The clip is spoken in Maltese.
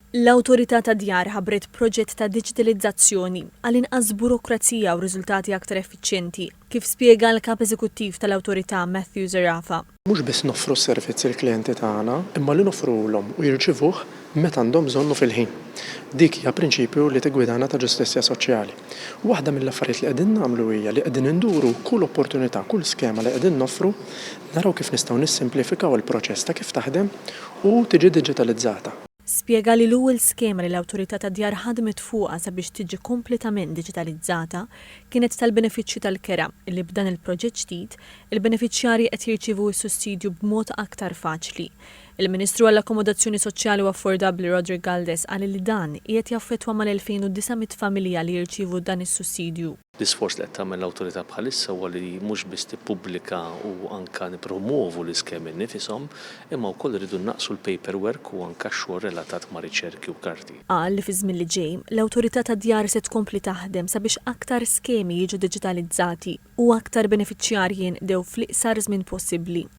L-Awtorità ta' Djar ħabbret proġett ta' diġitalizzazzjoni għal inqas burokrazija u riżultati aktar effiċjenti, kif spjega l-Kap Eżekuttiv tal-Awtorità Matthew Zerafa. Mhux biss noffru s-servizz il-klijenti tagħna, imma li nofruhom u jirċivuh meta għandhom bżonnu fil-ħin. Dik hija prinċipju li tigwidana ta' ġustizzja soċjali. Waħda mill-affarijiet li qegħdin nagħmlu hija li qegħdin induru kull opportunità, kull skema li qegħdin noffru, naraw kif nistgħu nissimplifikaw il-proċess ta' kif taħdem u tiġi diġitalizzata. Spjega li l-ewwel skema li l-Awtorità ta' Djar ħadmet fuqha sabiex tiġi kompletament diġitalizzata kienet tal-benefiċċju tal-kera li b'dan il-proġett ġdid il-benefiċjarji qed jirċievu s-sussidju b'mod aktar faċli. Il-Ministru għall-Akkomodazzjoni Soċjali u Affordabbli Roderick Galdes qal li dan qiegħed jaffettwa mal-2900 familja li jirċievu dan is-sussidju. L-isforz li qed tagħmel l-awtorità bħalissa huwa li mhux biss tippubblika u anke nippromovu l-iskemi nifisom, imma wkoll iridu naqsu l-paperwork u anke x-xogħol relatat ma' riċerki u karti. Qal li fi żmien li ġej, l-Awtorità ta' Djar se tkompli taħdem sabiex aktar skemi jiġu diġitalizzati u aktar benefiċjarji jinqdew fl-iqsar żmien possibbli.